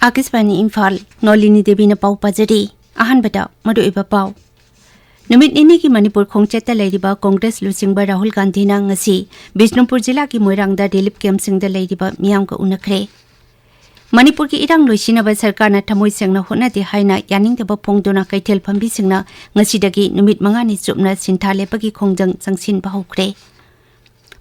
आकाशवाणी इम्फाल नोलिनी देवी न पाउ पजरी अहनबदा मरुइबा पाउ नुमित निनी की मणिपुर खोंगचेता लेरिबा कांग्रेस लुचिंगबा राहुल गांधी ना ngasi बिष्णुपुर जिला की मोइरांगदा रिलीफ कैंप सिंगदा लेरिबा मियाम का उनखरे मणिपुर की इरांग लोइसिनबा सरकार ना थमोइ सेंगना होनादे हाइना यानिंगदबा फोंगदोना कैथेल फंबी सिंगना ngasiदगी नुमित मंगानी चुपना सिंथा लेपगी खोंगजंग संगसिन बाहुखरे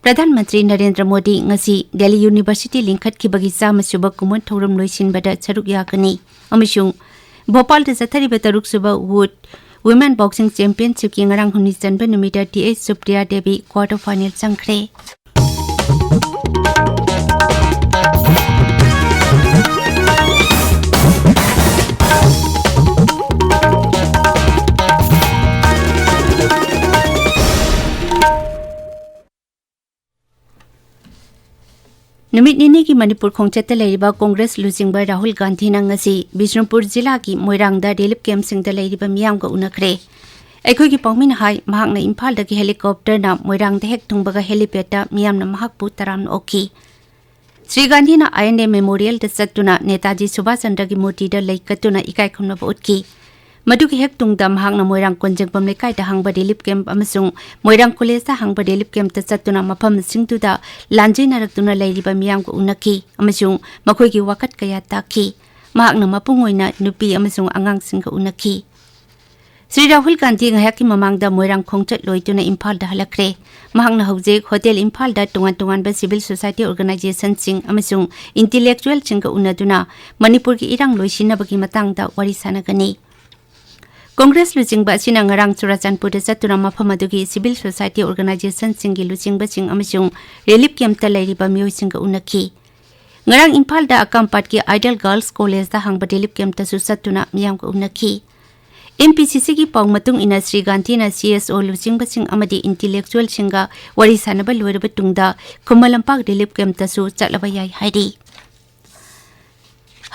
प्रधानमंत्री नरेंद्र मोदी ngasi दिल्ली यूनिवर्सिटी लिंखत की बगी चाम सुबह कुमन थौरम लोइसिनबदा सरुक याकनी अमसुंग भोपाल द जथरिबा तरुक सुबह वुड वुमेन बॉक्सिंग चैंपियनशिप की ngarang huni chanba numida TH Supriya Devi quarter final चंखरे नुमित निनी की मणिपुर खोंगचेता लेरिबा कांग्रेस लुचिंगबा राहुल गांधी ना ngasi बिष्णुपुर जिला की मोइरांगदा रिलीफ कैंप सिंगदा लेरिबा मियाम का उनखरे अखोई की पाउमिन हाई महांगना इम्फाल दगी हेलीकॉप्टर ना मोइरांगदा हेक थुंगबगा हेलीपैड मियाम ना महाकपु तराम ओकी श्री गांधी ना INA मेमोरियल द चतुना नेताजी सुभाष चंद्र की मूर्ति द लेकतुना इकाई खुमनबा उटकी मदुगी हेक तुंगदा महांगना मोइरांग कोंजेंगबम लेकाइदा हांगबा रिलीफ कैंप अमसुंग मोइरांग कॉलेज हांगबा रिलीफ कैंप द चतुना मफम सिंगदुदा लांजेनरक्तुना लेरिबा मियाम को उनकी अमसुंग मखोइगी वाकत कया ताकी महांगना मपुंगोइना नुपी अमसुंग आंगांग सिंग उनकी Shri Rahul Gandhi ngahaki mamangda moirang khongchat loituna imphal da halakre mahangna hojek hotel imphal da tungan tungan ba civil society organization sing amasung intellectual sing unaduna manipur ki irang loisina bagi matang da wari sanagani Congress लुचिंगबा सिना ngarang Churachandpur दा चतुना मफम अदुगी civil society organisation सिंगी लुचिंगबा सिंग अमसुंग relief camp ता लेरिबा मियोइ सिंग उनकी ngarang Imphal दा अकामपाट की idol girls college दा हांगबा relief camp ता सुसतुना मियाम को उनकी MPCC की पाउ मतुंग इना श्री गांधी ना CSO लुचिंगबा सिंग अमदी इंटेलेक्चुअल सिंगा वरी सानबा लोरबा तुंगदा खुमलंपाक रिलीफ कैंप ता सु चलबा याय हाइडी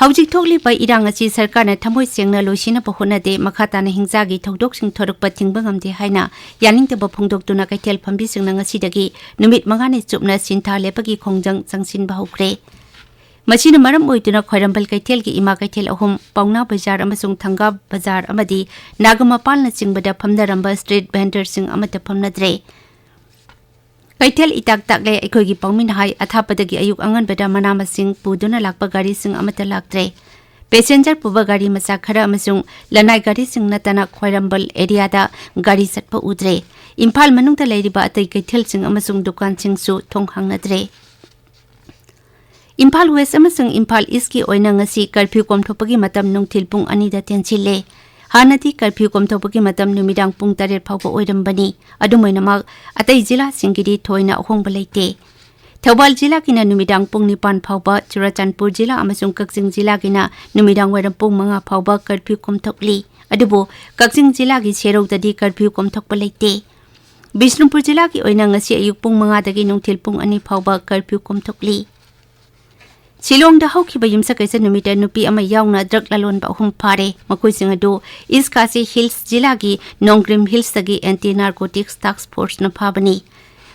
हौजिक थोगलिबा इरांग अची सरकार ने थमोइ सेंगना लोइसिना बहोनदे मखाताना हिंजागी थौदोकसिंग थोरकपा थिंगबा ngamde हाइना यानिंगदबा फोंदोकतुना कैथेल फंबी सिंगना ngasiदगी नुमित मंगाने चुपना सिंथा लेपगी खोंगजंग संगसिन बाहुखरे मसिना मरम ओइतुना खोरंबल कैथेल की इमा कैथेल अहुम पाउना बाजार अमसुंग थंगा बाजार अमदी नागमपालना चिंगबदा फमदरंबा स्ट्रीट वेंडर सिंग अमत फमनद्रे कैथेल इताक ताकले अखोगी पाउमिन हाई अथापदगी अयुक अंगनबदा मनाम सिंग पुदुना लाकपा गाड़ी सिंग अमत लाक्त्रे पैसेंजर पुबा गाड़ी मचा खरा अमसुंग लनाई गाड़ी सिंग नतना खोरंबल एरियादा गाड़ी सटपा उद्रे इम्फाल मनुंगदा लेरिबा अतै कैथेल सिंग अमसुंग दुकान सिंग सु थोंग हांगनद्रे इम्फाल वेस्ट अमसुंग इम्फाल ईस्ट की ओइना ngasi कर्फ्यू कोमथोपगी मतम नुंगथिल पुंग अनिदा तेंचिले हानदी कर्फ्यू कोमथोपगी मतम नुमिदांग पुंग 8 फावबा ओइरंबनी अदुमैनमक अतै जिला सिंगिदी थोइना अहोंगबा लेते थौबाल जिला किना नुमिदांग पुंग 9 फावबा चुराचानपुर जिला अमसुंग कक्सिंग जिला किना नुमिदांग वरम पुंग 5 फावबा कर्फ्यू कोमथोकली अदुबो कक्सिंग जिला की सेरौददी कर्फ्यू कोमथोकबा लेते बिष्णुपुर जिला की ओइना ngasi अयुक पुंग 5 दगी नुंगथिल पुंग 2 फावबा कर्फ्यू कोमथोकली शिलोंग दा हौखिबा युमसा कैसे नुमिता नुपी अमा याउना ड्रग लालोनबा अहुम फारे मखोइ सिंग अदो ईस्ट काशी हिल्स जिला की नोंग्रिम हिल्स दगी एंटी नार्कोटिक्स टास्क फोर्स न फाबनी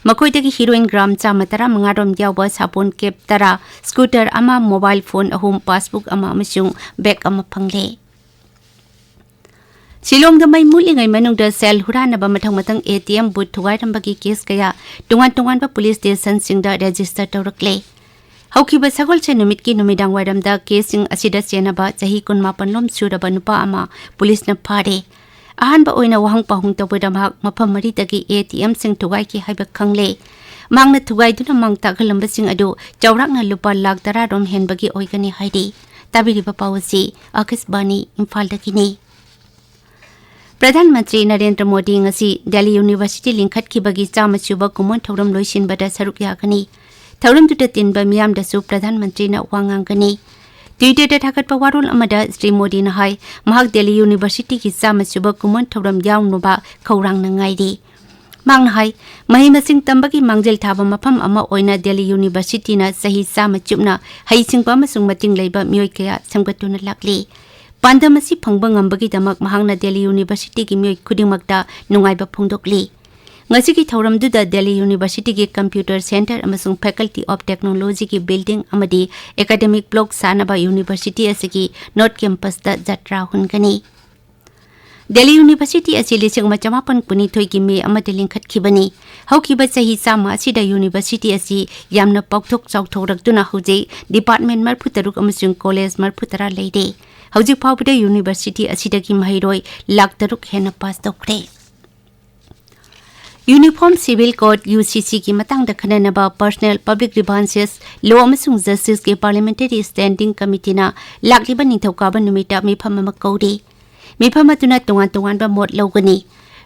मखोइ दगी हीरोइन ग्राम चामा 15 रोम याउबा सापोन केप 10 स्कूटर अमा मोबाइल फोन अहुम पासबुक अमा अमसुंग बैग अमा फंगले शिलोंग दा मै मुलिंgai manung da sel huranaba mathang matang ATM booth thugairambagi case kaya tungan tungan ba police station singda register tawrakle हौखिबा Sagol से नुमित की नुमिदांग वायरमदा केसिंग असिदा चेनबा चही 19 लोम सुरबा नुपा अमा पुलिस न फारे अहानबा ओइना वहंग पाहुंग तबदमहा मफम मरी तगी ATM सिंग थुगाई की हाइबा खंगले मांगना थुगाई दुना मांग ताखलंबा सिंग अदो चौराकना लुपा लाख 10 रोम हेनबगी ओइगनी हाइडी ताबिरिबा पावसी आकाशवाणी इम्फाल दगिनी प्रधानमंत्री नरेंद्र मोदी ngasi दिल्ली यूनिवर्सिटी लिंखत की बगी चाम सुबा कुमन थौरम लोइसिनबदा सरुक यागनी थौरम दुटा तिनबा मियाम दसु प्रधानमंत्री ना वांगांगनी ट्विटर दा थागत पवारोल अमदा श्री मोदी ना हाय महाक दिल्ली यूनिवर्सिटी की चाम सुबा कुमन थौरम याउनुबा खौरांग नंगाइदी मांग हाय मही मसिंग तंबगी मांगजेल थाबा मफम अमा ओइना दिल्ली यूनिवर्सिटी ना सही चाम चुपना हईसिंगबा अमसुंग मतिंग लेबा मियोय कया संगतुना लाकली पांदमसी फंगबा ngambagi damak mahangna Delhi university की मियोय खुदिमकता नुंगाइबा फोंदोकली ngasi ki thoram du da Delhi University ki Computer Center amasung Faculty of Technology ki building amadi academic block sanaba University asigi North Campus da jatra hunkani Delhi University asi lising machamapan kunithoi ki me amade lingkhat khibani haukiba sahi sama asida University asi yamna pokthok chawthorak tuna hoje department marphutaruk amasung college marphutara leide hauji phawbida University asida ki mahairoi lakh taruk hena pass tokre Uniform Civil Code UCC की Matang दखननबा Personal Public Grievances Law अमसुंग Justice के Parliamentary Standing Committee ना लाकलिबा निथौकाबा नुमिता मिफम अमा कौदे मिफम अतुना तोंगान-तोंगानबा mode लौगनी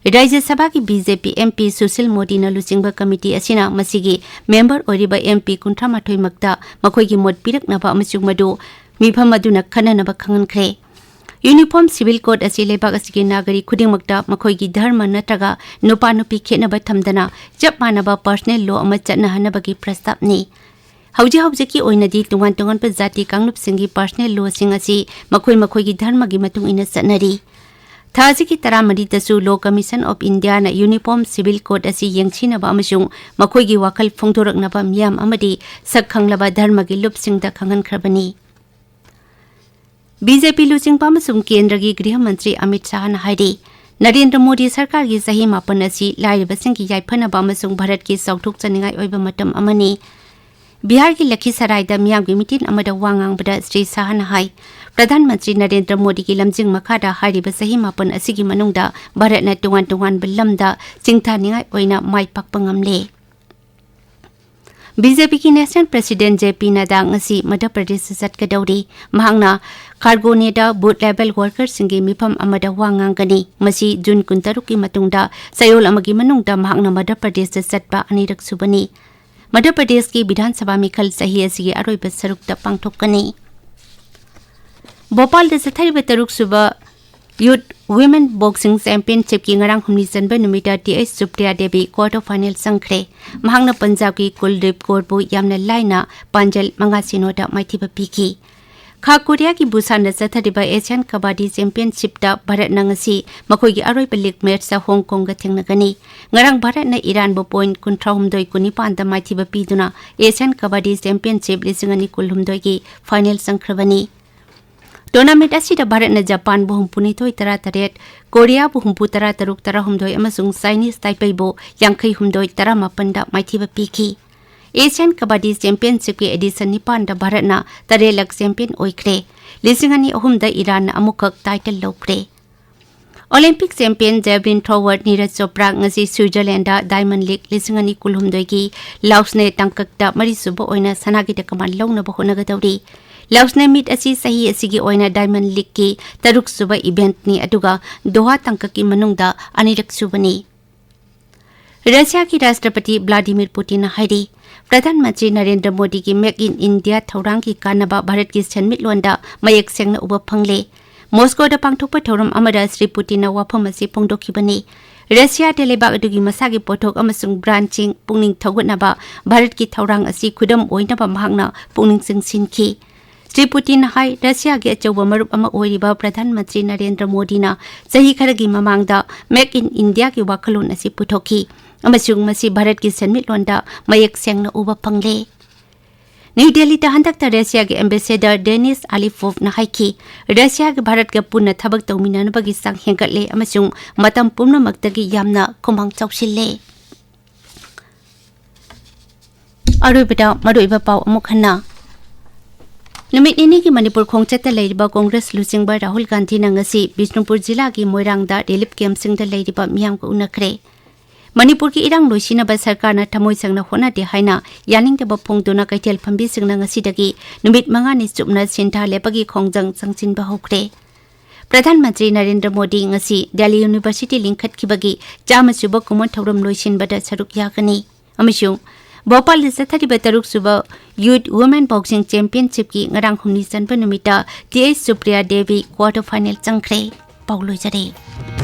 राज्य सभा की BJP MP Sushil Modi ना लुचिंगबा committee असिना मसिगी मेंबर ओरिबा MP 38 मक्ता मखोइगी मोड पिरकनबा अमसुंग मदु मिफम अदुना खननबा खंगनख्रे Uniform Civil Code asi lebak asigi nagari khudingmakta makhoigi dharma natraga nupa nupi khenaba thamdana chap manaba personal law ama chatna hanabagi prastab ni hauji ki oinadi tungan pa jati kanglup singi personal law sing asi makhoigi dharma gi matung ina sanari thaji ki taramari tasu Law Commission of India na Uniform Civil Code asi yengchina ba amasung makhoigi wakal phongdoraknaba miyam amadi sakhanglaba dharma gi lup singda khangan khrabani BJP लुचिंग पामसुंग केंद्र की गृह मंत्री अमित शाह न हाइदे नरेंद्र मोदी सरकार की सही मापन असि लाइरबसिंग की याइफन पामसुंग भारत की सौथुक चनिंगाई ओइबा मतम अमनी बिहार की लखीसराय दा मियाम की मीटिंग अमदा वांगांगबदा श्री शाह न हाई प्रधानमंत्री नरेंद्र मोदी की लमजिंग मखादा हाइरिबा सही मापन असिगी मनुंगदा भारत न तुंगान बलमदा चिंगथानिंगाई ओइना माइ पाकपा ngamle BJP की national president JP Nadda ngasi Madhya Pradesh चटकदौरी महंगना कार्गोनेदा booth level worker सिंगे मिफम अमदा वांगांगनी मसी जून 16 की मतुंगदा सयोल अमगी मनुंगदा महंगना मध्य प्रदेश चटपा अनिरक सुबनी मध्य प्रदेश की विधानसभा मिखल सही असिगे अरोइब सरुकता पांगथोकनी भोपाल द सथारिब तरुक सुबा Youth Women Boxing Championship की ngarang humni sanba numita TH Supriya Devi quarter final sangkhre mahangna Punjab की कुलदीप कौर बु yamna laina panjal manga sinoda maithiba piki खा Korea की Busan द सथारिबा एशियन कबड्डी चैंपियनशिप दा भारत नंगसी मखोई की अरोइब लीग मैच सा हांगकांग गा थेंगनगनी ngarang भारत न ईरान बो पॉइंट 39 कुनिपान दा माइथिबा पीदुना एशियन कबड्डी चैंपियनशिप लिसिंगनी कुलहुमदोई की फाइनल संख्रबनी टूर्नामेंट असिदा भारत न जापान बु हुंपुनी थोई 38 कोरिया बु हुंपु 33 38 अमसुंग चाइनीज ताइपेई बु 52 38 दा माइथिबा पीखी एशियन कबड्डी चैंपियनशिप की एडिशन निपान दा भारत न 3 लाख चैंपियन ओइख्रे लिसिंगनी अहुम दा ईरान न अमुखक टाइटल लौख्रे Olympic champion javelin thrower Neeraj Chopra ngasi Switzerland दा डायमंड लीग लिसिंगनी कुलहुमदोई की लाउसने तंककता मरिसुबो ओइना सनागी दा कमान लौनबो होनगदौरी लाउसने मीट असी सही असिगी ओइना डायमंड लीग की तरुक सुबा इवेंट नि अदुगा दोहा तंककी मनुंगदा अनिरक सुबनी रशिया की राष्ट्रपति व्लादिमीर पुतिन हाइरी प्रधानमंत्री नरेंद्र मोदी की मेक इन इंडिया थौरांग की कानबा भारत की सन्मिटलोंदा मयेक सेंगना उबा फंगले मॉस्को दा पांगथोकपा थौरम अमदा श्री पुतिन वाफम असी फोंदोखिबनी रशिया टेलेबाग अदुगी मसागी पोथोक अमसुंग ब्रांचिंग पुंगनिंग थौगनबा भारत की थौरांग असी खुदम ओइनबा महंगना पुंगनिंग सिंसिनखी श्री पुतिन हाई रशिया के अचौबा मरुप अमा ओइरिबा प्रधानमंत्री नरेंद्र मोदी ना सही खरगी ममांगदा मेक इन इंडिया की वाखलोन असी पुथोखी अमसुंग मसी भारत की सन्मिटलोंदा मयेक सेंगना उबा फंगले न्यू दिल्ली दा हंदकता रशिया के एम्बेसडर डेनिस आलिफोव ना हाइकी रशिया के भारत के पुनः थबक तौमिननबगी सांग हेंगटले अमसुंग मतम पुम्नमक्तगी यामना खुमांग चौसिल्ले अरुबदा मरुइबा पाव अमुखना नुमित निनी की मणिपुर खोंगचता लेरिबा कांग्रेस लुचिंगबा राहुल गांधी नंगसी बिष्णुपुर जिला की मोइरांगदा रिलीफ कैंप सिंगदा लेरिबा मियाम को उनखरे मणिपुर की इरांग लोइसिनबा सरकार ना थमोइ संगना होनादे हाइना यानिंगदबा फोंगदुना कैथेल फंबी सिंगना ngasiदगी नुमित मंगानि चुपना सिंथा लेपगी खोंगजंग संगचिनबा होख्रे प्रधानमंत्री नरेंद्र मोदी ngasi दिल्ली यूनिवर्सिटी लिंखत खिबगी चामसुबा कुमन थौरम लोइसिनबदा सरुक यागनी अमिसु भोपाल सथारिबा तरुक सुबा यूथ वुमेन बॉक्सिंग चैंपियनशिप की ngarang humni sanba numita TH Supriya Devi quarter final changkhre पाउलोइजरे।